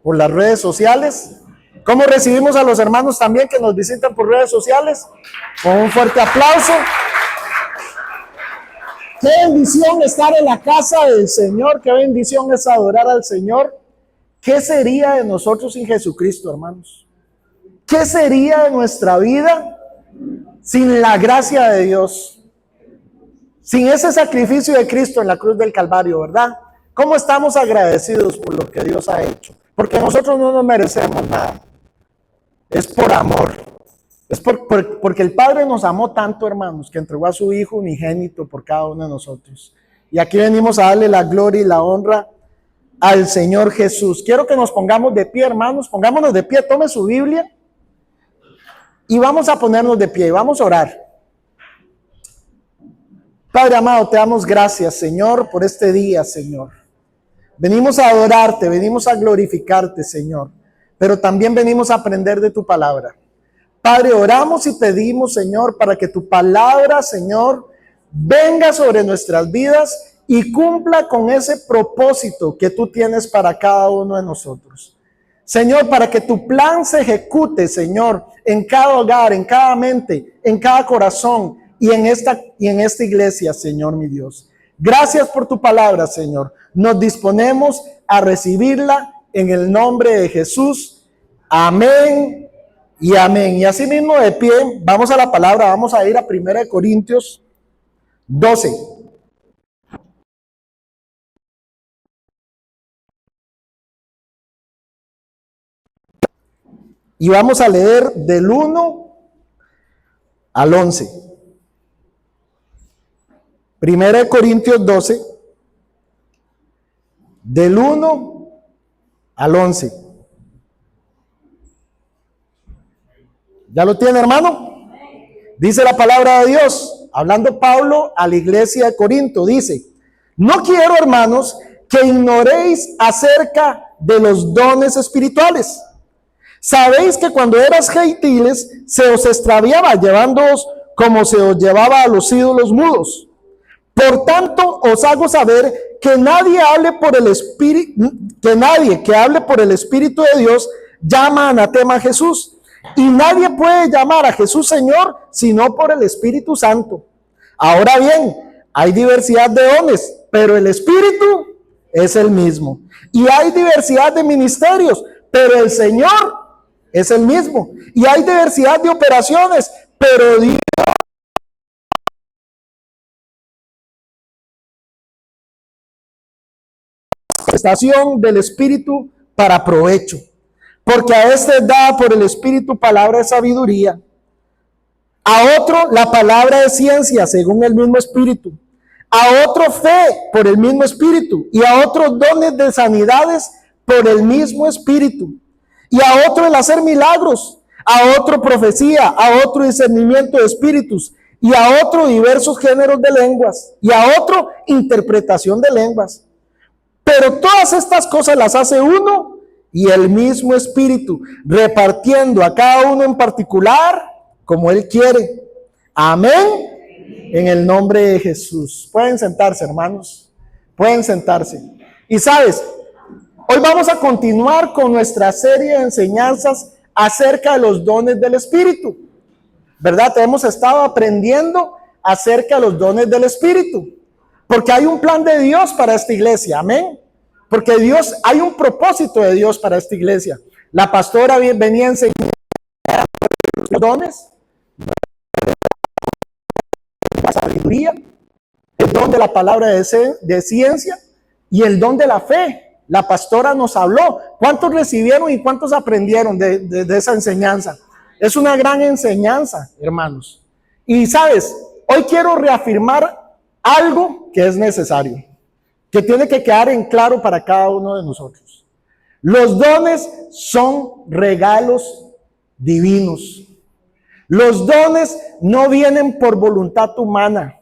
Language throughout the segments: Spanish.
por las redes sociales. ¿Cómo recibimos a los hermanos también que nos visitan por redes sociales? Con un fuerte aplauso. Qué bendición estar en la casa del Señor, qué bendición es adorar al Señor. ¿Qué sería de nosotros sin Jesucristo, hermanos? ¿Qué sería de nuestra vida sin la gracia de Dios? Sin ese sacrificio de Cristo en la cruz del Calvario, ¿verdad? ¿Cómo estamos agradecidos por lo que Dios ha hecho? Porque nosotros no nos merecemos nada. Es por amor. Es porque el Padre nos amó tanto, hermanos, que entregó a su Hijo unigénito por cada uno de nosotros. Y aquí venimos a darle la gloria y la honra al Señor Jesús. Quiero que nos pongamos de pie, hermanos. Pongámonos de pie, tome su Biblia. Y vamos a ponernos de pie y vamos a orar. Padre amado, te damos gracias, Señor, por este día, Señor. Venimos a adorarte, venimos a glorificarte, Señor. Pero también venimos a aprender de tu palabra. Padre, oramos y pedimos, Señor, para que tu palabra, Señor, venga sobre nuestras vidas y cumpla con ese propósito que tú tienes para cada uno de nosotros. Señor, para que tu plan se ejecute, Señor, en cada hogar, en cada mente, en cada corazón y en esta iglesia, Señor, mi Dios. Gracias por tu palabra, Señor. Nos disponemos a recibirla en el nombre de Jesús. Amén y amén. Y así mismo de pie, vamos a la palabra, vamos a ir a 1 Corintios 12. Y vamos a leer del 1 al 11. 1 Corintios 12, del 1 al 11. ¿Ya lo tiene, hermano? Dice la palabra de Dios, hablando Pablo a la iglesia de Corinto, dice: no quiero, hermanos, que ignoréis acerca de los dones espirituales. Sabéis que cuando eras gentiles se os extraviaba, llevándoos como se os llevaba a los ídolos mudos. Por tanto, os hago saber que nadie que hable por el Espíritu de Dios llama anatema a Jesús. Y nadie puede llamar a Jesús Señor sino por el Espíritu Santo. Ahora bien, hay diversidad de dones, pero el Espíritu es el mismo. Y hay diversidad de ministerios, pero el Señor es el mismo. Y hay diversidad de operaciones, pero Dios manifestación del Espíritu para provecho. Porque a este es dada por el Espíritu palabra de sabiduría, a otro la palabra de ciencia según el mismo Espíritu, a otro fe por el mismo Espíritu, y a otros dones de sanidades por el mismo Espíritu, y a otro el hacer milagros, a otro profecía, a otro discernimiento de espíritus, y a otro diversos géneros de lenguas, y a otro interpretación de lenguas. Pero todas estas cosas las hace uno y el mismo Espíritu, repartiendo a cada uno en particular como Él quiere. Amén. En el nombre de Jesús. Pueden sentarse, hermanos. Pueden sentarse. Y sabes, hoy vamos a continuar con nuestra serie de enseñanzas acerca de los dones del Espíritu. ¿Verdad? Hemos estado aprendiendo acerca de los dones del Espíritu. Porque hay un plan de Dios para esta iglesia. Amén. Porque hay un propósito de Dios para esta iglesia. La pastora venía a enseñar los dones, la sabiduría, el don de la palabra de ciencia y el don de la fe. La pastora nos habló. ¿Cuántos recibieron y cuántos aprendieron de esa enseñanza? Es una gran enseñanza, hermanos. Y sabes, hoy quiero reafirmar algo que es necesario, que tiene que quedar en claro para cada uno de nosotros. Los dones son regalos divinos. Los dones no vienen por voluntad humana,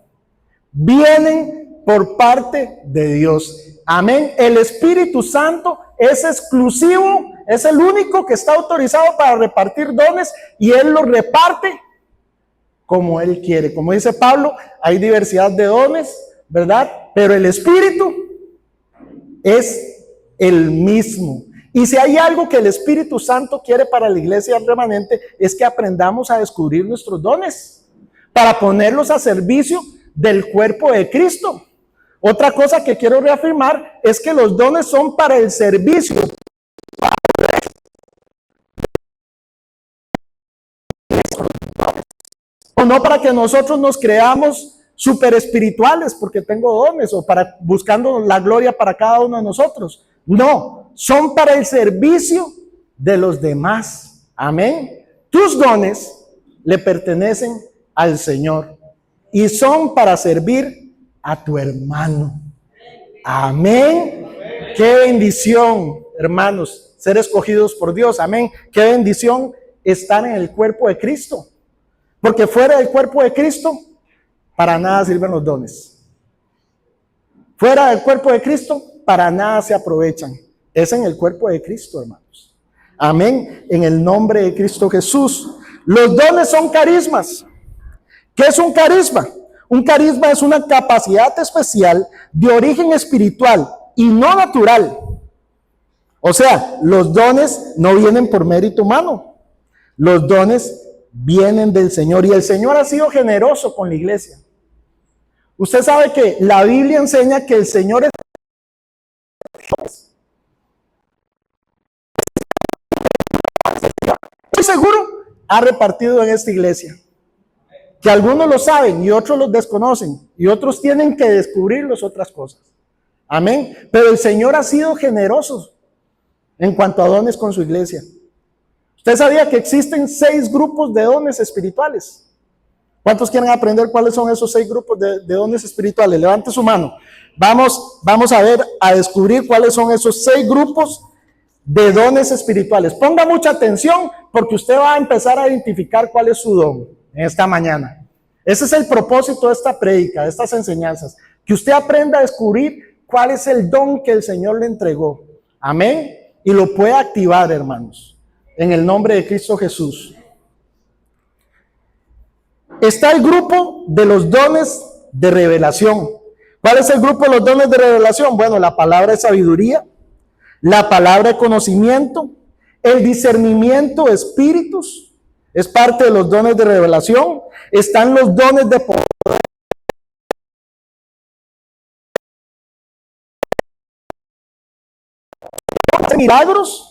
vienen por parte de Dios. Amén. El Espíritu Santo es exclusivo, es el único que está autorizado para repartir dones y Él los reparte como Él quiere. Como dice Pablo, hay diversidad de dones, ¿verdad? Pero el Espíritu es el mismo. Y si hay algo que el Espíritu Santo quiere para la iglesia remanente, es que aprendamos a descubrir nuestros dones para ponerlos a servicio del cuerpo de Cristo. Otra cosa que quiero reafirmar es que los dones son para el servicio. O no para que nosotros nos creamos super espirituales porque tengo dones o para buscando la gloria para cada uno de nosotros. No, son para el servicio de los demás. Amén. Tus dones le pertenecen al Señor y son para servir a tu hermano. Amén. Qué bendición, hermanos, ser escogidos por Dios. Amén. Qué bendición estar en el cuerpo de Cristo. Porque fuera del cuerpo de Cristo, para nada sirven los dones. Fuera del cuerpo de Cristo, para nada se aprovechan. Es en el cuerpo de Cristo, hermanos. Amén. En el nombre de Cristo Jesús. Los dones son carismas. ¿Qué es un carisma? Un carisma es una capacidad especial de origen espiritual y no natural. O sea, los dones no vienen por mérito humano. Los dones vienen del Señor y el Señor ha sido generoso con la iglesia. Usted sabe que la Biblia enseña que el Señor es muy seguro ha repartido en esta iglesia. Que algunos lo saben y otros los desconocen y otros tienen que descubrirlos otras cosas. Amén. Pero el Señor ha sido generoso en cuanto a dones con su iglesia. ¿Usted sabía que existen 6 grupos de dones espirituales? ¿Cuántos quieren aprender cuáles son esos 6 grupos de dones espirituales? Levante su mano. Vamos a ver, a descubrir cuáles son esos 6 grupos de dones espirituales. Ponga mucha atención porque usted va a empezar a identificar cuál es su don en esta mañana. Ese es el propósito de esta prédica, de estas enseñanzas. Que usted aprenda a descubrir cuál es el don que el Señor le entregó. Amén. Y lo puede activar, hermanos. En el nombre de Cristo Jesús. Está el grupo de los dones de revelación. ¿Cuál es el grupo de los dones de revelación? Bueno, la palabra de sabiduría, la palabra de conocimiento, el discernimiento de espíritus, es parte de los dones de revelación. Están los dones de poder. Milagros.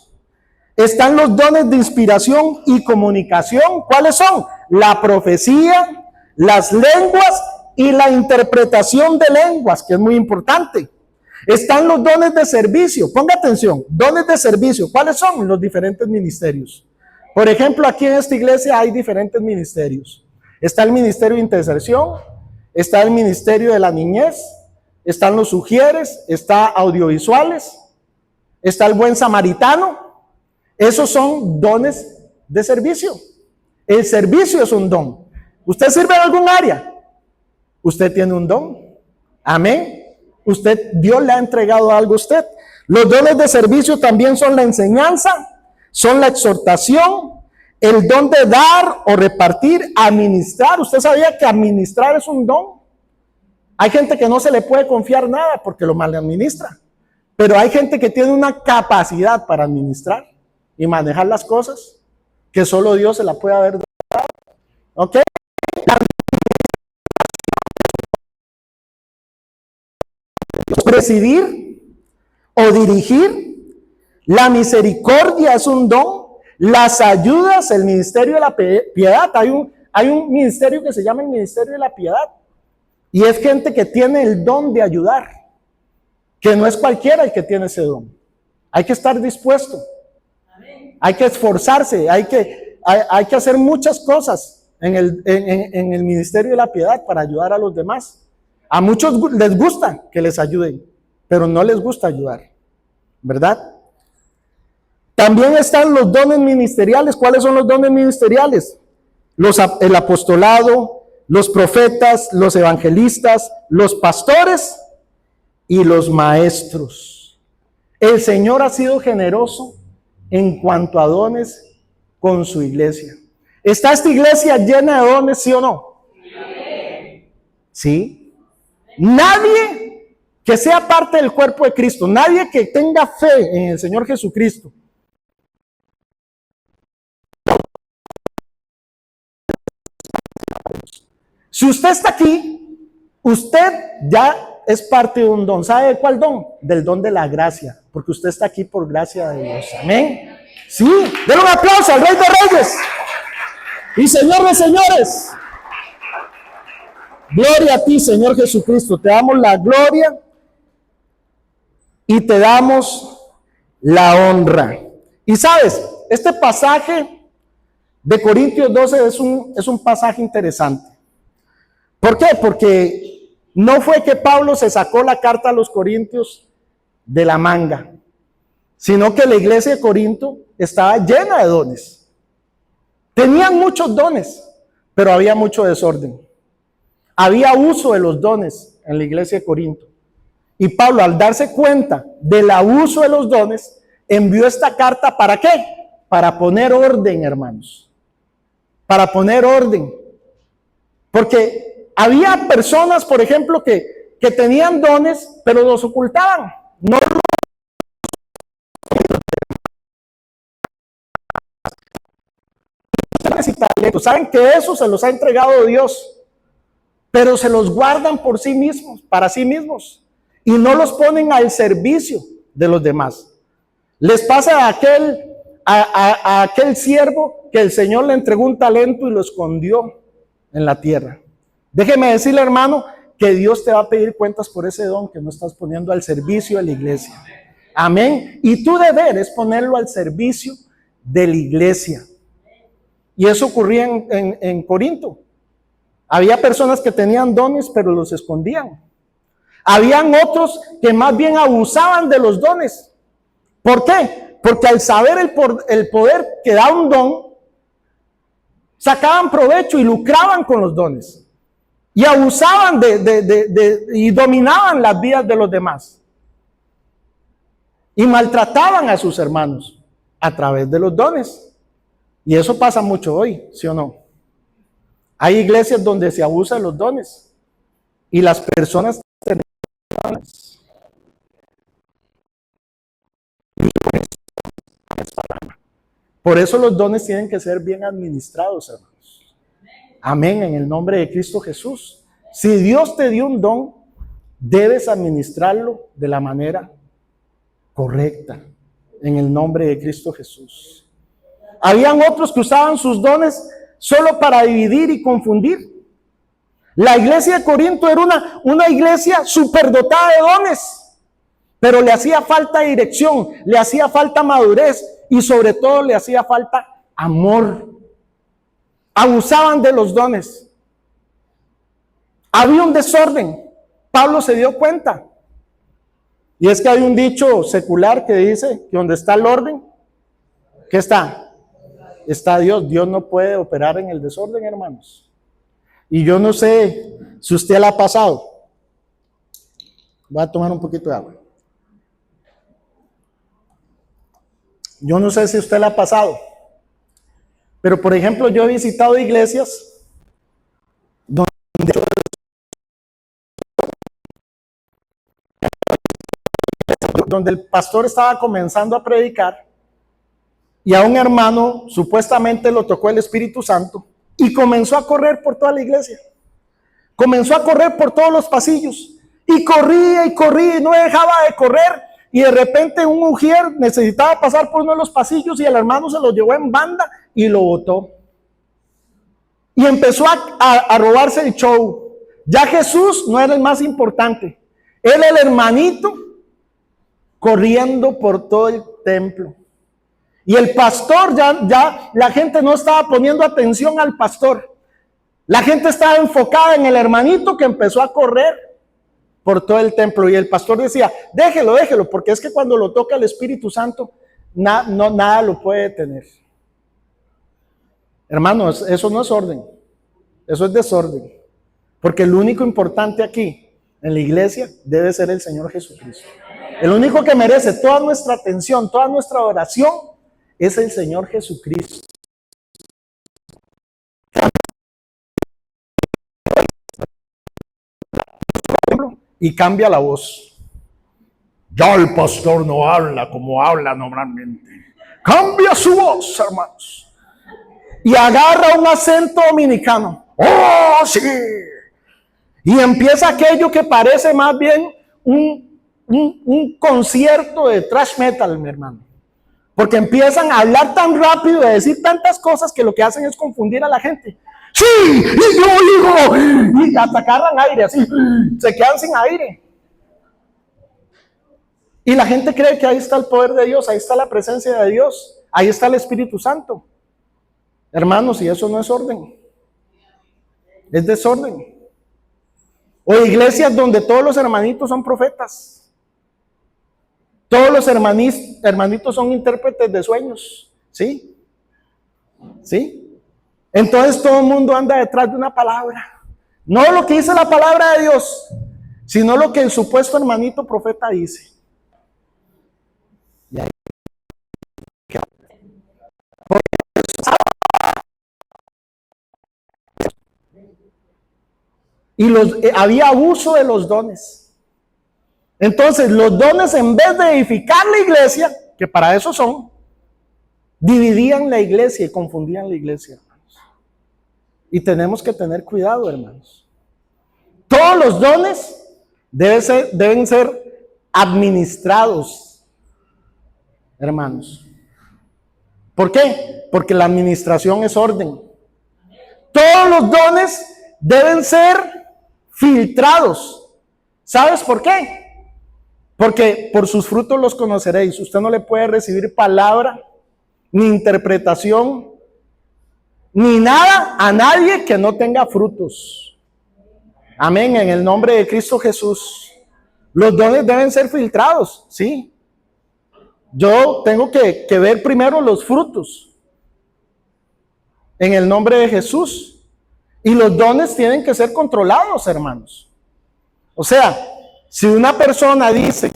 Están los dones de inspiración y comunicación. ¿Cuáles son? La profecía, las lenguas y la interpretación de lenguas, que es muy importante. Están los dones de servicio. Ponga atención, dones de servicio. ¿Cuáles son? Los diferentes ministerios. Por ejemplo, aquí en esta iglesia hay diferentes ministerios. Está el ministerio de intercesión, está el ministerio de la niñez, están los sugieres, está audiovisuales, está el buen samaritano. Esos son dones de servicio. El servicio es un don. ¿Usted sirve en algún área? Usted tiene un don. Amén. Dios le ha entregado algo a usted. Los dones de servicio también son la enseñanza, son la exhortación, el don de dar o repartir, administrar. ¿Usted sabía que administrar es un don? Hay gente que no se le puede confiar nada porque lo mal administra. Pero hay gente que tiene una capacidad para administrar y manejar las cosas que solo Dios se la puede haber dado. ¿Ok? Presidir o dirigir. La misericordia es un don. Las ayudas, el ministerio de la piedad. Hay un ministerio que se llama el ministerio de la piedad. Y es gente que tiene el don de ayudar. Que no es cualquiera el que tiene ese don. Hay que estar dispuesto. Hay que esforzarse, hay que hacer muchas cosas en el ministerio de la piedad para ayudar a los demás. A muchos les gusta que les ayuden, pero no les gusta ayudar, ¿verdad? También están los dones ministeriales. ¿Cuáles son los dones ministeriales? El apostolado, los profetas, los evangelistas, los pastores y los maestros. El Señor ha sido generoso en cuanto a dones con su iglesia. ¿Está esta iglesia llena de dones, sí o no? Sí. Nadie que sea parte del cuerpo de Cristo, nadie que tenga fe en el Señor Jesucristo Si usted está aquí, usted ya es parte de un don. ¿Sabe de cuál don? Del don de la gracia, porque usted está aquí por gracia de Dios. Amén. Sí, denle un aplauso al Rey de Reyes y Señor de señores. Gloria a ti, Señor Jesucristo. Te damos la gloria y te damos la honra. Y sabes, este pasaje de Corintios 12 es un pasaje interesante. ¿Por qué? Porque no fue que Pablo se sacó la carta a los Corintios de la manga, sino que la iglesia de Corinto estaba llena de dones. Tenían muchos dones, pero había mucho desorden. Había uso de los dones en la iglesia de Corinto. Y Pablo, al darse cuenta del abuso de los dones, envió esta carta ¿para qué? Para poner orden, hermanos. Para poner orden. Porque había personas, por ejemplo, que tenían dones, pero los ocultaban. No los saben que eso se los ha entregado Dios, pero se los guardan por sí mismos, para sí mismos, y no los ponen al servicio de los demás. Les pasa a aquel siervo que el Señor le entregó un talento y lo escondió en la tierra. Déjeme decirle, hermano, que Dios te va a pedir cuentas por ese don que no estás poniendo al servicio de la iglesia. Amén. Y tu deber es ponerlo al servicio de la iglesia. Y eso ocurría en Corinto. Había personas que tenían dones, pero los escondían. Habían otros que más bien abusaban de los dones. ¿Por qué? Porque al saber el poder que da un don, sacaban provecho y lucraban con los dones. Y abusaban y dominaban las vidas de los demás. Y maltrataban a sus hermanos a través de los dones. Y eso pasa mucho hoy, ¿sí o no? Hay iglesias donde se abusa de los dones. Y las personas tienen dones. Por eso los dones tienen que ser bien administrados, hermanos. Amén, en el nombre de Cristo Jesús. Si Dios te dio un don, debes administrarlo de la manera correcta, en el nombre de Cristo Jesús. Habían otros que usaban sus dones solo para dividir y confundir. La iglesia de Corinto era una iglesia superdotada de dones, pero le hacía falta dirección, le hacía falta madurez y sobre todo le hacía falta amor. Abusaban de los dones. Había un desorden. Pablo se dio cuenta. Y es que hay un dicho secular que dice que donde está el orden, ¿qué está? Está Dios. Dios no puede operar en el desorden, hermanos. Y yo no sé si usted la ha pasado. Voy a tomar un poquito de agua. Yo no sé si usted la ha pasado. Pero, por ejemplo, yo he visitado iglesias donde el pastor estaba comenzando a predicar y a un hermano supuestamente lo tocó el Espíritu Santo y comenzó a correr por toda la iglesia. Comenzó a correr por todos los pasillos y corría y corría y no dejaba de correr, y de repente un mujer necesitaba pasar por uno de los pasillos y el hermano se lo llevó en banda y lo botó. Y empezó a robarse el show. Ya Jesús no era el más importante. Él era el hermanito corriendo por todo el templo. Y el pastor, ya la gente no estaba poniendo atención al pastor. La gente estaba enfocada en el hermanito que empezó a correr por todo el templo. Y el pastor decía, déjelo, porque es que cuando lo toca el Espíritu Santo, nada lo puede detener. Hermanos, eso no es orden, eso es desorden. Porque el único importante aquí en la iglesia debe ser el Señor Jesucristo. El único que merece toda nuestra atención, toda nuestra oración, es el Señor Jesucristo. Y cambia la voz. Ya el pastor no habla como habla normalmente. Cambia su voz, hermanos. Y agarra un acento dominicano. ¡Oh, sí! Y empieza aquello que parece más bien un concierto de thrash metal, mi hermano. Porque empiezan a hablar tan rápido, a decir tantas cosas que lo que hacen es confundir a la gente. ¡Sí! ¡Y yo digo! Y hasta agarran aire, así. Se quedan sin aire. Y la gente cree que ahí está el poder de Dios, ahí está la presencia de Dios, ahí está el Espíritu Santo. Hermanos, y eso no es orden, es desorden. O iglesias donde todos los hermanitos son profetas, todos los hermanitos son intérpretes de sueños, ¿sí? ¿Sí? Entonces todo el mundo anda detrás de una palabra, no lo que dice la palabra de Dios, sino lo que el supuesto hermanito profeta dice. Y había abuso de los dones. Entonces los dones, en vez de edificar la iglesia, que para eso son, dividían la iglesia y confundían la iglesia, hermanos. Y tenemos que tener cuidado, hermanos. Todos los dones deben ser administrados, hermanos. ¿Por qué? Porque la administración es orden. Todos los dones deben ser filtrados. ¿Sabes por qué? Porque por sus frutos los conoceréis. Usted no le puede recibir palabra, ni interpretación, ni nada a nadie que no tenga frutos. Amén, en el nombre de Cristo Jesús. Los dones deben ser filtrados, ¿sí? Yo tengo que ver primero los frutos. En el nombre de Jesús. Y los dones tienen que ser controlados, hermanos. O sea, si una persona dice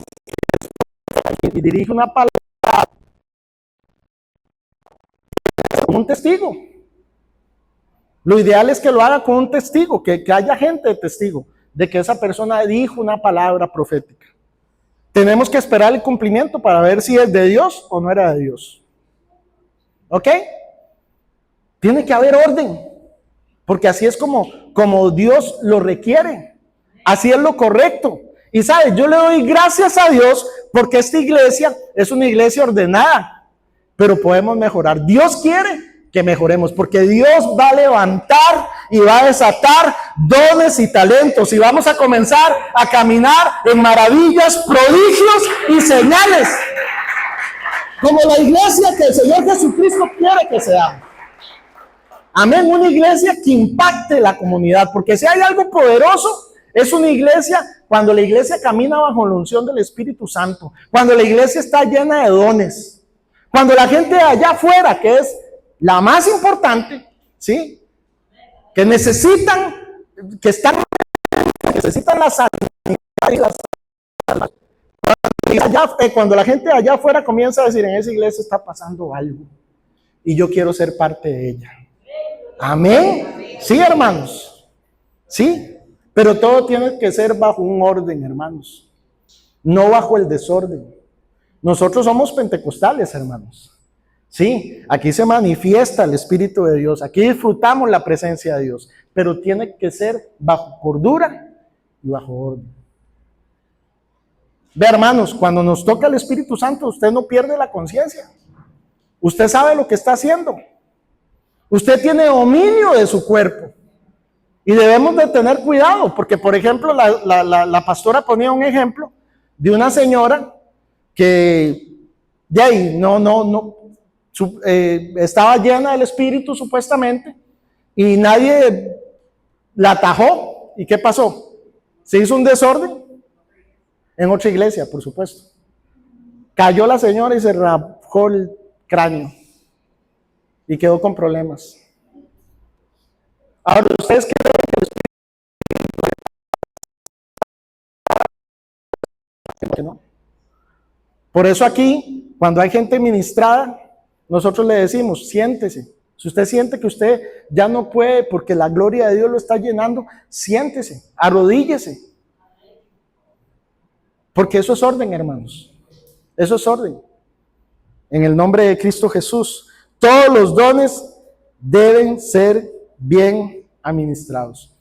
y dirige una palabra con un testigo, lo ideal es que lo haga con un testigo, que haya gente de testigo de que esa persona dijo una palabra profética. Tenemos que esperar el cumplimiento para ver si es de Dios o no era de Dios. ¿Ok? Tiene que haber orden, porque así es como Dios lo requiere. Así es lo correcto. Y sabes, yo le doy gracias a Dios porque esta iglesia es una iglesia ordenada, pero podemos mejorar. Dios quiere que mejoremos, porque Dios va a levantar y va a desatar dones y talentos, y vamos a comenzar a caminar en maravillas, prodigios y señales, como la iglesia que el Señor Jesucristo quiere que sea. Amén, una iglesia que impacte la comunidad, porque si hay algo poderoso, es una iglesia cuando la iglesia camina bajo la unción del Espíritu Santo, cuando la iglesia está llena de dones, cuando la gente de allá afuera, que es la más importante, ¿sí? Que necesitan la sanidad y la salvación. Cuando la gente de allá afuera comienza a decir, en esa iglesia está pasando algo y yo quiero ser parte de ella. Amén. Sí, hermanos. Sí, pero todo tiene que ser bajo un orden, hermanos, no bajo el desorden. Nosotros somos pentecostales, hermanos. Sí, aquí se manifiesta el Espíritu de Dios, aquí disfrutamos la presencia de Dios, pero tiene que ser bajo cordura y bajo orden. Ve, hermanos, cuando nos toca el Espíritu Santo, usted no pierde la conciencia. Usted sabe lo que está haciendo. Usted tiene dominio de su cuerpo. Y debemos de tener cuidado, porque por ejemplo, la pastora ponía un ejemplo de una señora que de ahí estaba llena del Espíritu supuestamente, y nadie la atajó. ¿Y qué pasó? Se hizo un desorden en otra iglesia, por supuesto. Cayó la señora y se rajó el cráneo y quedó con problemas. Ahora, ¿ustedes creen que el Espíritu no? Por eso aquí, cuando hay gente ministrada, nosotros le decimos, siéntese. Si usted siente que usted ya no puede porque la gloria de Dios lo está llenando, siéntese, arrodíllese. Porque eso es orden, hermanos. Eso es orden. En el nombre de Cristo Jesús, todos los dones deben ser bien administrados.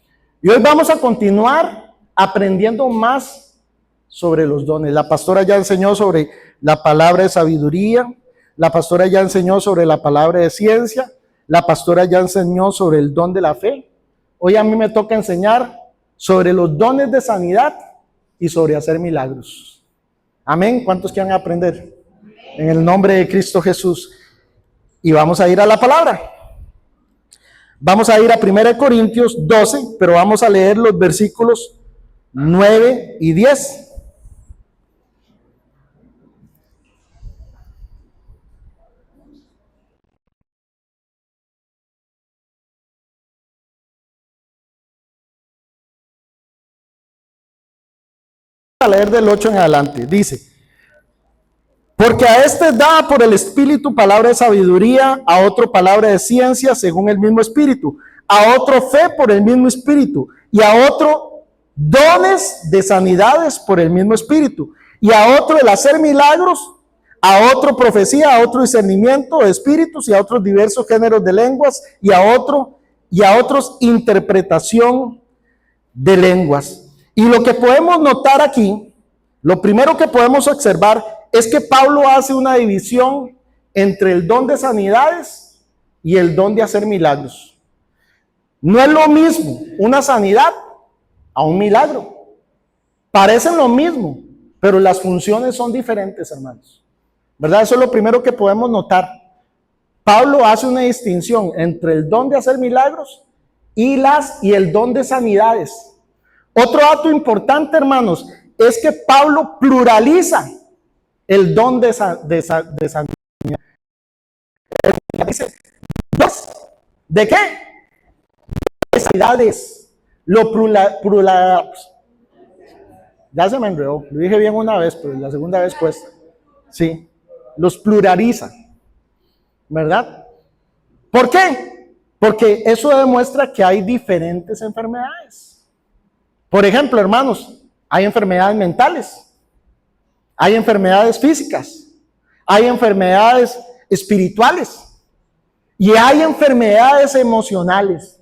Y hoy vamos a continuar aprendiendo más sobre los dones. La pastora ya enseñó sobre la palabra de sabiduría, la pastora ya enseñó sobre la palabra de ciencia, la pastora ya enseñó sobre el don de la fe. Hoy a mí me toca enseñar sobre los dones de sanidad y sobre hacer milagros. Amén. ¿Cuántos quieren aprender? En el nombre de Cristo Jesús. Y vamos a ir a la palabra. Vamos a ir a 1 Corintios 12, pero vamos a leer los versículos 9 y 10. A leer del 8 en adelante. Dice: porque a este da por el Espíritu palabra de sabiduría, a otro palabra de ciencia según el mismo Espíritu, a otro fe por el mismo Espíritu, y a otro dones de sanidades por el mismo Espíritu, y a otro el hacer milagros, a otro profecía, a otro discernimiento de espíritus, y a otros diversos géneros de lenguas, y a otros interpretación de lenguas. Y lo que podemos notar aquí, lo primero que podemos observar es que Pablo hace una división entre el don de sanidades y el don de hacer milagros. No es lo mismo una sanidad a un milagro. Parecen lo mismo, pero las funciones son diferentes, hermanos. ¿Verdad? Eso es lo primero que podemos notar. Pablo hace una distinción entre el don de hacer milagros y el don de sanidades. Otro dato importante, hermanos, es que Pablo pluraliza el don de sanidad. Dice, ¿de qué? De sanidades. Ya se me enredó. Lo dije bien una vez, pero la segunda vez cuesta. Sí, los pluraliza. ¿Verdad? ¿Por qué? Porque eso demuestra que hay diferentes enfermedades. Por ejemplo, hermanos, hay enfermedades mentales, hay enfermedades físicas, hay enfermedades espirituales y hay enfermedades emocionales.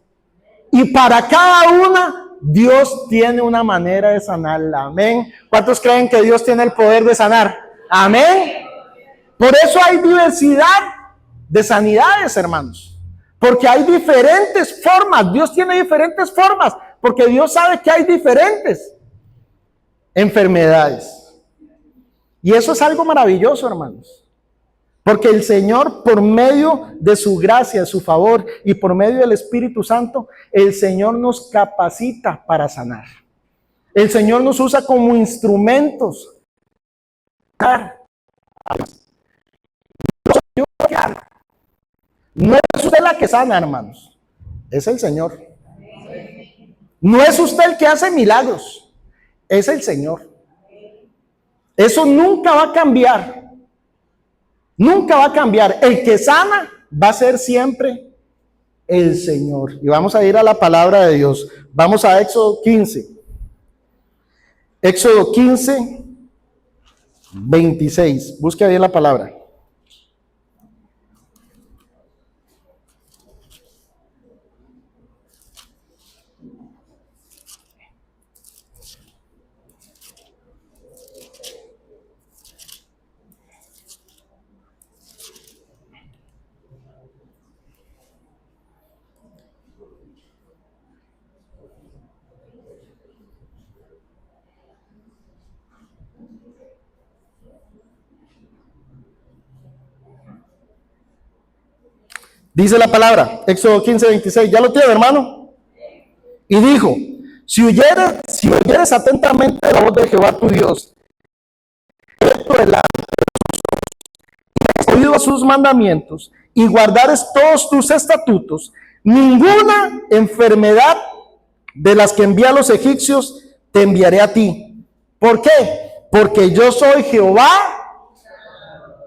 Y para cada una, Dios tiene una manera de sanarla. Amén. ¿Cuántos creen que Dios tiene el poder de sanar? Amén. Por eso hay diversidad de sanidades, hermanos. Porque hay diferentes formas. Dios tiene diferentes formas. Porque Dios sabe que hay diferentes enfermedades. Y eso es algo maravilloso, hermanos. Porque el Señor, por medio de su gracia, de su favor y por medio del Espíritu Santo, el Señor nos capacita para sanar. El Señor nos usa como instrumentos. No es usted la que sana, hermanos. Es el Señor. No es usted el que hace milagros, es el Señor. Eso nunca va a cambiar. Nunca va a cambiar. El que sana va a ser siempre el Señor. Y vamos a ir a la palabra de Dios. Vamos a Éxodo 15. Éxodo 15, 26. Busque bien la palabra. Dice la palabra, Éxodo 15, 26. ¿Ya lo tiene, hermano? Y dijo: si oyeres atentamente la voz de Jehová tu Dios, oído a sus mandamientos y guardares todos tus estatutos, ninguna enfermedad de las que envía a los egipcios te enviaré a ti. ¿Por qué? Porque yo soy Jehová,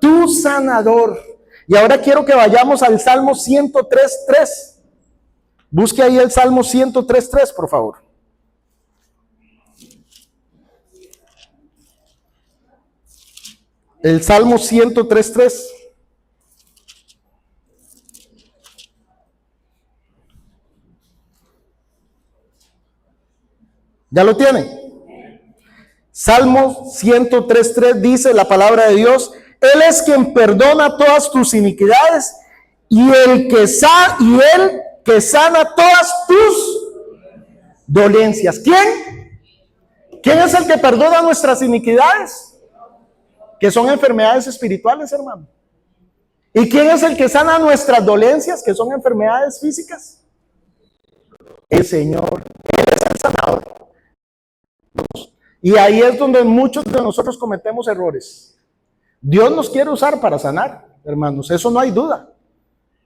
tu sanador. Y ahora quiero que vayamos al Salmo 103:3. Busque ahí el Salmo 103:3, por favor. El Salmo 103:3. ¿Ya lo tienen? Salmo 103:3 dice la palabra de Dios: Él es quien perdona todas tus iniquidades y Él que sana todas tus dolencias. ¿Quién? ¿Quién es el que perdona nuestras iniquidades? Que son enfermedades espirituales, hermano. ¿Y quién es el que sana nuestras dolencias, que son enfermedades físicas? El Señor. Él es el sanador. Y ahí es donde muchos de nosotros cometemos errores. Dios nos quiere usar para sanar, hermanos, eso no hay duda.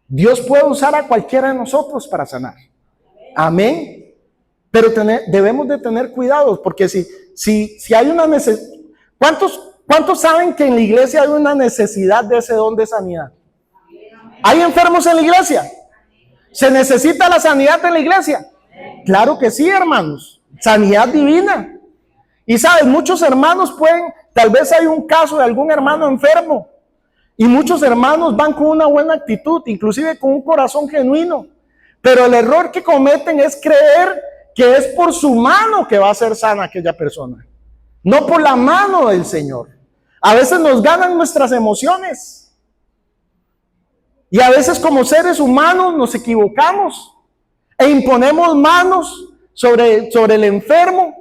Dios puede usar a cualquiera de nosotros para sanar. Amén. Pero debemos de tener cuidado, porque si hay una necesidad, ¿cuántos saben que en la iglesia hay una necesidad de ese don de sanidad? ¿Hay enfermos en la iglesia? ¿Se necesita la sanidad en la iglesia? Claro que sí, hermanos. Sanidad divina. Y sabes, muchos hermanos tal vez hay un caso de algún hermano enfermo. Y muchos hermanos van con una buena actitud, inclusive con un corazón genuino. Pero el error que cometen es creer que es por su mano que va a ser sana aquella persona. No por la mano del Señor. A veces nos ganan nuestras emociones. Y a veces como seres humanos nos equivocamos e imponemos manos sobre el enfermo.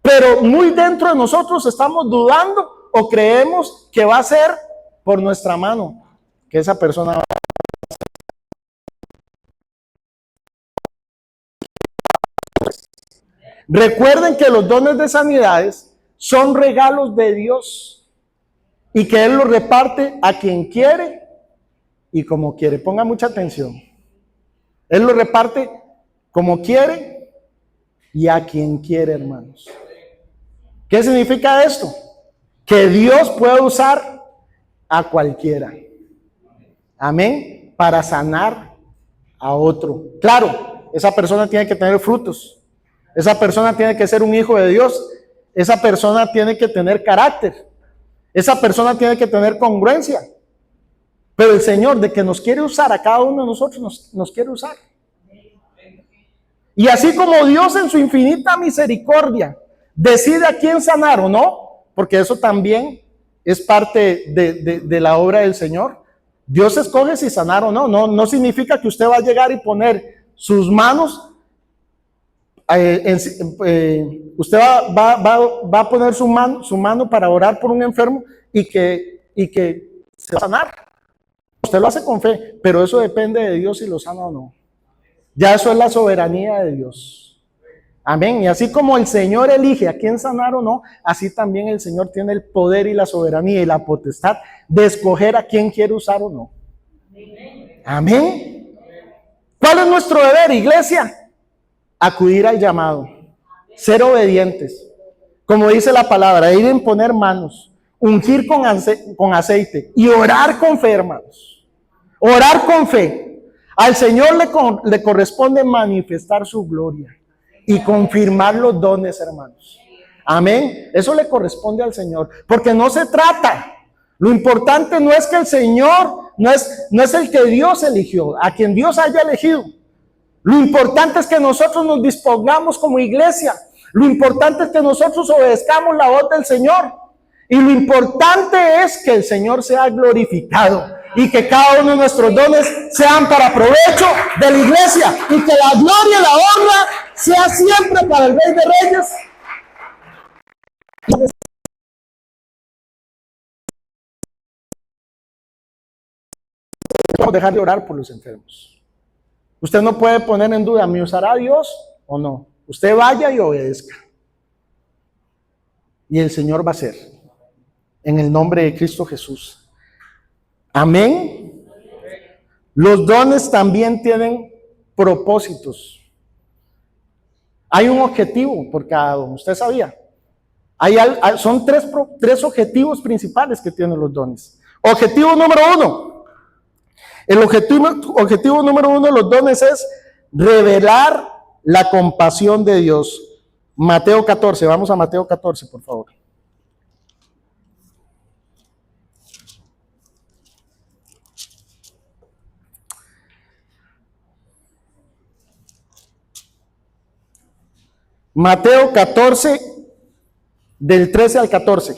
Pero muy dentro de nosotros estamos dudando o creemos que va a ser por nuestra mano que esa persona va a ser. Recuerden que los dones de sanidades son regalos de Dios y que Él los reparte a quien quiere y como quiere. Ponga mucha atención. Él los reparte como quiere y a quien quiere, hermanos. ¿Qué significa esto? Que Dios puede usar a cualquiera. Amén. Para sanar a otro. Claro, esa persona tiene que tener frutos. Esa persona tiene que ser un hijo de Dios. Esa persona tiene que tener carácter. Esa persona tiene que tener congruencia. Pero el Señor, de que nos quiere usar a cada uno de nosotros, nos quiere usar. Y así como Dios en su infinita misericordia decide a quién sanar o no, porque eso también es parte de la obra del Señor. Dios escoge si sanar o no. No significa que usted va a llegar y poner sus manos, usted va a poner su mano para orar por un enfermo y que se va a sanar. Usted lo hace con fe, pero eso depende de Dios si lo sana o no. Ya eso es la soberanía de Dios. Amén. Y así como el Señor elige a quién sanar o no, así también el Señor tiene el poder y la soberanía y la potestad de escoger a quién quiere usar o no. Amén. ¿Cuál es nuestro deber, iglesia? Acudir al llamado, ser obedientes. Como dice la palabra, ir a imponer manos, ungir con aceite y orar con fe, hermanos. Orar con fe. Al Señor le corresponde manifestar su gloria y confirmar los dones, hermanos. Amén. Eso le corresponde al Señor, porque no se trata. Lo importante no es que el Señor, no es el que Dios eligió, a quien Dios haya elegido. Lo importante es que nosotros nos dispongamos como iglesia. Lo importante es que nosotros obedezcamos la voz del Señor. Y lo importante es que el Señor sea glorificado y que cada uno de nuestros dones sean para provecho de la iglesia y que la gloria y la honra sea siempre para el Rey de Reyes. Vamos a dejar de orar por los enfermos. Usted no puede poner en duda, ¿me usará Dios o no? Usted vaya y obedezca. Y el Señor va a hacer. En el nombre de Cristo Jesús. Amén. Los dones también tienen propósitos. Hay un objetivo por cada don. ¿Usted sabía? Son tres objetivos principales que tienen los dones. Objetivo número 1. El objetivo número 1 de los dones es revelar la compasión de Dios. Mateo 14. Vamos a Mateo 14, por favor. Mateo 14, del 13 al 14.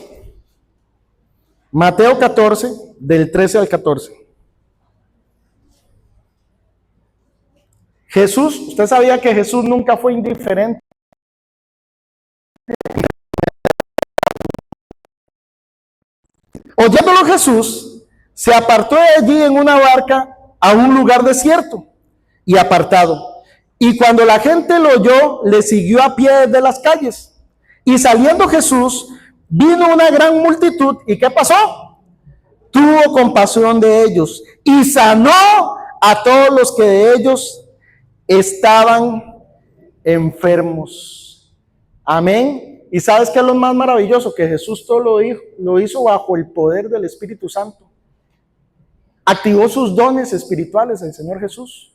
Mateo 14, del 13 al 14. Jesús, usted sabía que Jesús nunca fue indiferente. Oyéndolo Jesús, se apartó de allí en una barca a un lugar desierto y apartado. Y cuando la gente lo oyó, le siguió a pie desde las calles. Y saliendo Jesús, vino una gran multitud. ¿Y qué pasó? Tuvo compasión de ellos y sanó a todos los que de ellos estaban enfermos. Amén. ¿Y sabes qué es lo más maravilloso? Que Jesús todo lo hizo bajo el poder del Espíritu Santo. Activó sus dones espirituales el Señor Jesús.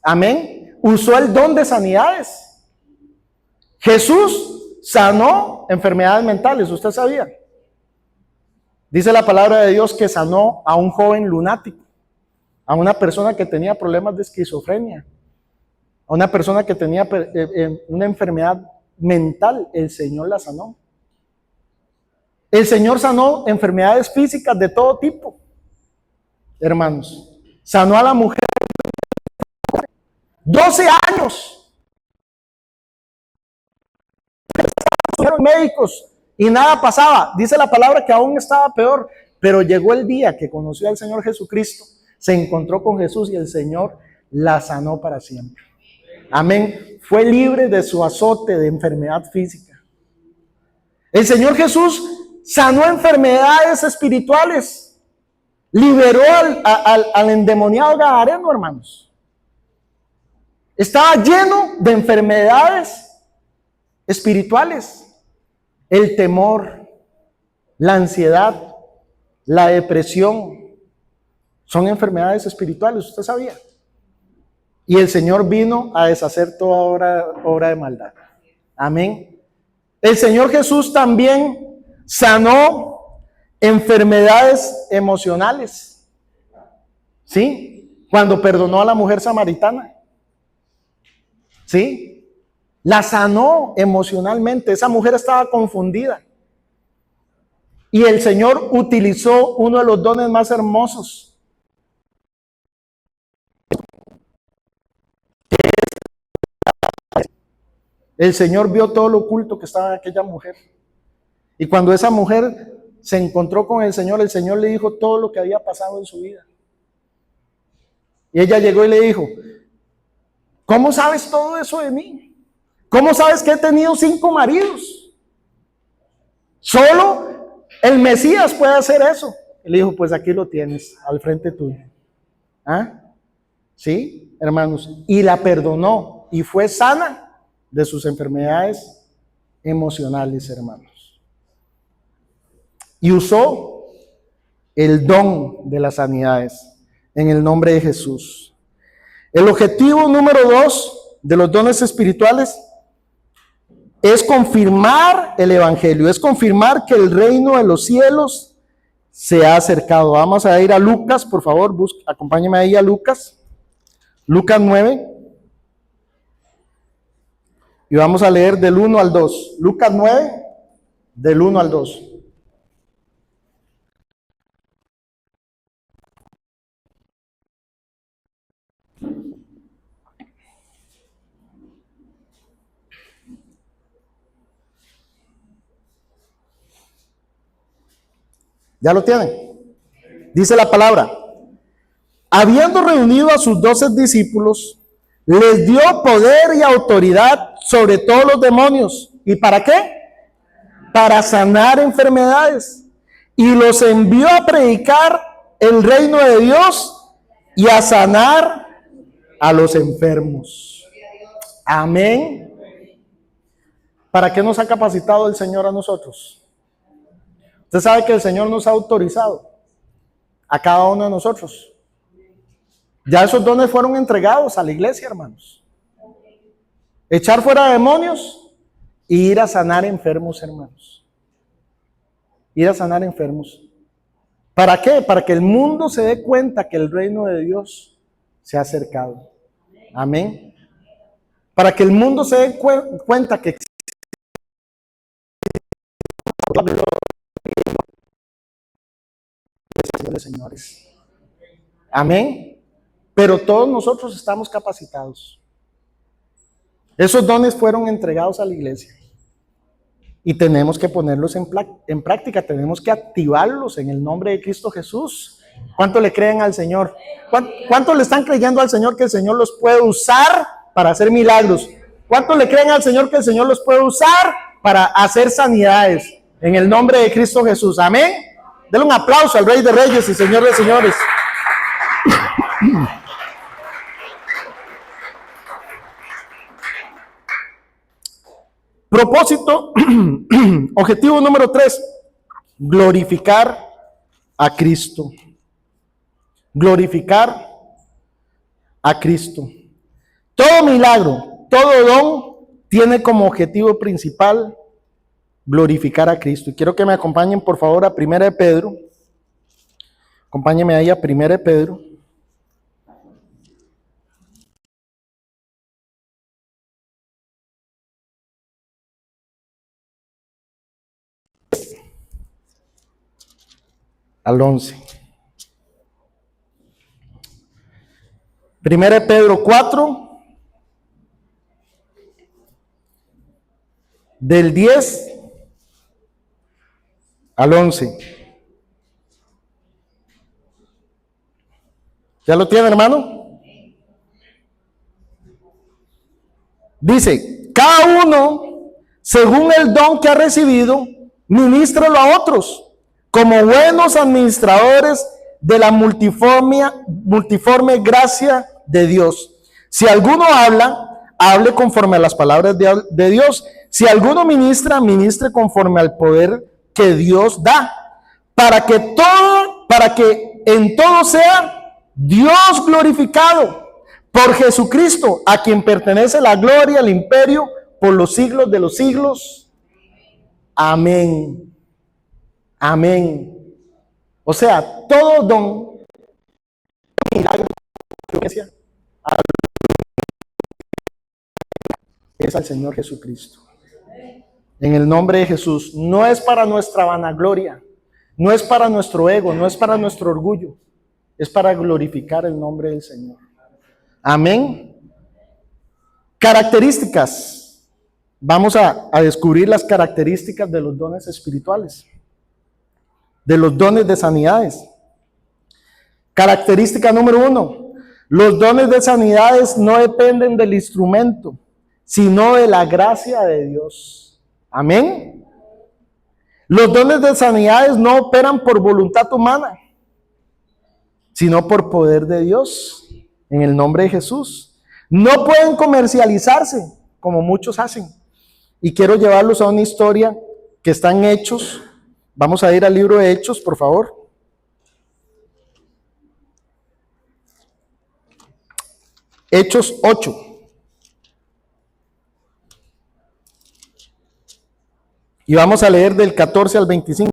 Amén. Usó el don de sanidades. Jesús sanó enfermedades mentales, ¿usted sabía? Dice la palabra de Dios que sanó a un joven lunático, a una persona que tenía problemas de esquizofrenia, a una persona que tenía una enfermedad mental, el Señor la sanó. El Señor sanó enfermedades físicas de todo tipo, hermanos. Sanó a la mujer 12 años. Fueron médicos y nada pasaba. Dice la palabra que aún estaba peor, pero llegó el día que conoció al Señor Jesucristo, se encontró con Jesús y el Señor la sanó para siempre. Amén. Fue libre de su azote de enfermedad física. El Señor Jesús sanó enfermedades espirituales. Liberó al endemoniado gadareno, hermanos. Estaba lleno de enfermedades espirituales. El temor, la ansiedad, la depresión, son enfermedades espirituales, ¿usted sabía? Y el Señor vino a deshacer toda obra de maldad. Amén. El Señor Jesús también sanó enfermedades emocionales. ¿Sí? Cuando perdonó a la mujer samaritana. ¿Sí? La sanó emocionalmente. Esa mujer estaba confundida. Y el Señor utilizó uno de los dones más hermosos. El Señor vio todo lo oculto que estaba en aquella mujer. Y cuando esa mujer se encontró con el Señor le dijo todo lo que había pasado en su vida. Y ella llegó y le dijo, ¿cómo sabes todo eso de mí? ¿Cómo sabes que he tenido 5 maridos? Solo el Mesías puede hacer eso. Y le dijo, pues aquí lo tienes, al frente tuyo. ¿Ah? ¿Sí, hermanos? Y la perdonó y fue sana de sus enfermedades emocionales, hermanos. Y usó el don de las sanidades en el nombre de Jesús. El objetivo número 2 de los dones espirituales es confirmar el evangelio, es confirmar que el reino de los cielos se ha acercado. Vamos a ir a Lucas, por favor, acompáñeme ahí a Lucas 9. Y vamos a leer del 1 al 2. Lucas 9, del 1 al 2. ¿Ya lo tienen? Dice la palabra. Habiendo reunido a sus 12 discípulos, les dio poder y autoridad sobre todos los demonios. ¿Y para qué? Para sanar enfermedades. Y los envió a predicar el reino de Dios y a sanar a los enfermos. Amén. ¿Para qué nos ha capacitado el Señor a nosotros? Usted sabe que el Señor nos ha autorizado a cada uno de nosotros. Ya esos dones fueron entregados a la iglesia, hermanos. Echar fuera demonios y ir a sanar enfermos, hermanos. Ir a sanar enfermos. ¿Para qué? Para que el mundo se dé cuenta que el reino de Dios se ha acercado. Amén. para que el mundo se dé cuenta que existe señores. Amén. Pero todos nosotros estamos capacitados. Esos dones fueron entregados a la iglesia y tenemos que ponerlos en práctica, tenemos que activarlos en el nombre de Cristo Jesús. ¿Cuánto le creen al Señor? ¿Cuánto le están creyendo al Señor que el Señor los puede usar para hacer milagros? ¿Cuánto le creen al Señor que el Señor los puede usar para hacer sanidades? En el nombre de Cristo Jesús. Amén. Denle un aplauso al Rey de Reyes y Señor de Señores. Propósito, objetivo número 3, glorificar a Cristo. Glorificar a Cristo. Todo milagro, todo don tiene como objetivo principal glorificar a Cristo. Y quiero que me acompañen por favor a 1 de Pedro. Acompáñenme ahí a 1 de Pedro. Al 11. 1 de Pedro 4, del 10 al 11. ¿Ya lo tiene, hermano? Dice, cada uno, según el don que ha recibido, ministralo a otros, como buenos administradores de la multiforme gracia de Dios. Si alguno habla, hable conforme a las palabras de Dios. Si alguno ministra, ministre conforme al poder que Dios da, para que en todo sea Dios glorificado por Jesucristo, a quien pertenece la gloria, el imperio, por los siglos de los siglos. Amén. Amén. O sea, todo don, milagro, es al Señor Jesucristo. En el nombre de Jesús. No es para nuestra vanagloria, no es para nuestro ego, no es para nuestro orgullo, es para glorificar el nombre del Señor. Amén. Características. Vamos a descubrir las características de los dones espirituales, de los dones de sanidades. Característica número 1. Los dones de sanidades no dependen del instrumento, sino de la gracia de Dios. Amén. Los dones de sanidades no operan por voluntad humana, sino por poder de Dios, en el nombre de Jesús. No pueden comercializarse, como muchos hacen. Y quiero llevarlos a una historia que está en Hechos. Vamos a ir al libro de Hechos, por favor. Hechos 8. Y vamos a leer del 14 al 25.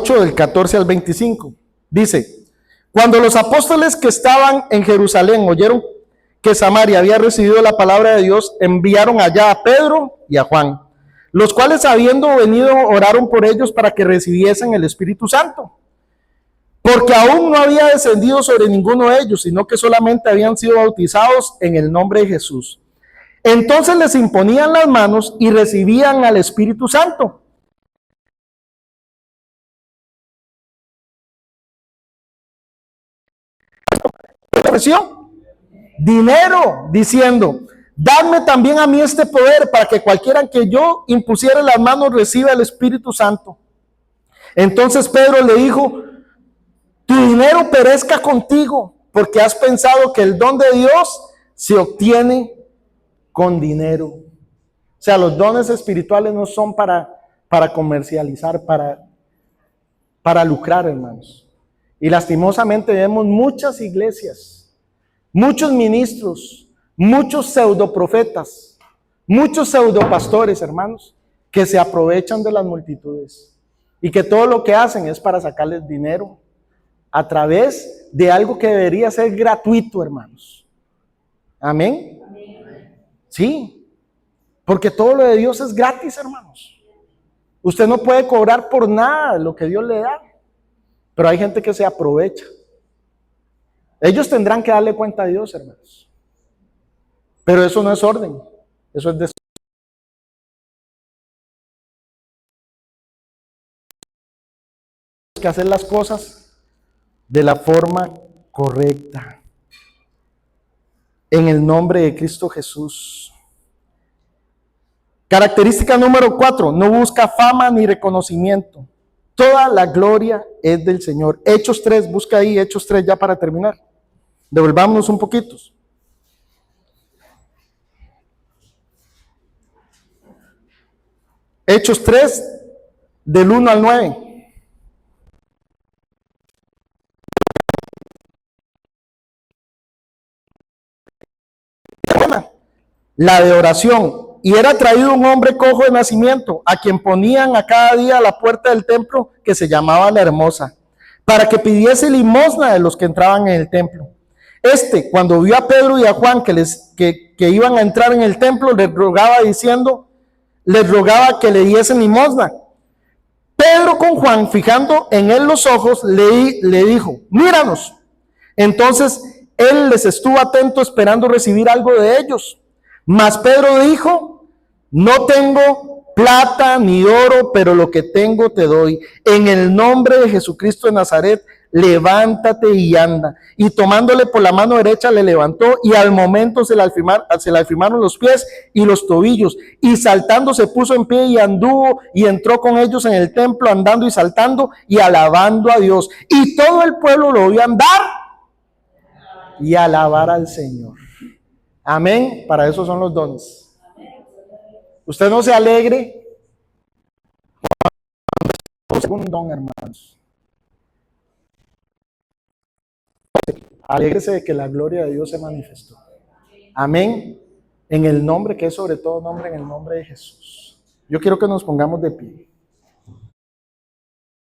Del 14 al 25. Dice, cuando los apóstoles que estaban en Jerusalén oyeron que Samaria había recibido la palabra de Dios, enviaron allá a Pedro y a Juan, los cuales habiendo venido oraron por ellos para que recibiesen el Espíritu Santo, porque aún no había descendido sobre ninguno de ellos, sino que solamente habían sido bautizados en el nombre de Jesús. Entonces les imponían las manos y recibían al Espíritu Santo. Ofreció dinero diciendo, dadme también a mí este poder para que cualquiera que yo impusiera las manos reciba el Espíritu Santo. Entonces Pedro le dijo, tu dinero perezca contigo, porque has pensado que el don de Dios se obtiene con dinero. O sea, los dones espirituales no son para comercializar, para lucrar, hermanos. Y lastimosamente vemos muchas iglesias, muchos ministros, muchos pseudoprofetas, muchos pseudopastores, hermanos, que se aprovechan de las multitudes. y que todo lo que hacen es para sacarles dinero a través de algo que debería ser gratuito, hermanos. Amén. Sí, porque todo lo de Dios es gratis, hermanos. Usted no puede cobrar por nada lo que Dios le da, pero hay gente que se aprovecha. Ellos tendrán que darle cuenta a Dios, hermanos. Pero eso no es orden, eso es que hacer las cosas de la forma correcta. En el nombre de Cristo Jesús. Característica número 4, no busca fama ni reconocimiento. Toda la gloria es del Señor. Hechos 3, busca ahí Hechos 3 ya para terminar. Devolvámonos un poquito. Hechos 3, del 1 al 9. La de oración. Y era traído un hombre cojo de nacimiento, a quien ponían a cada día a la puerta del templo, que se llamaba La Hermosa, para que pidiese limosna de los que entraban en el templo. Cuando vio a Pedro y a Juan que iban a entrar en el templo, les rogaba que le diesen limosna. Pedro con Juan, fijando en él los ojos, le dijo, míranos. Entonces él les estuvo atento esperando recibir algo de ellos. Mas Pedro dijo, no tengo plata ni oro, pero lo que tengo te doy. En el nombre de Jesucristo de Nazaret, levántate y anda. Y tomándole por la mano derecha le levantó, y al momento se le afirmaron los pies y los tobillos, y saltando se puso en pie y anduvo y entró con ellos en el templo, andando y saltando y alabando a Dios. Y todo el pueblo lo vio andar y alabar al Señor. Amén. Para eso son los dones. Usted no se alegre con un don, hermanos. Alégrese de que la gloria de Dios se manifestó. Amén. En el nombre que es sobre todo nombre, en el nombre de Jesús. Yo quiero que nos pongamos de pie.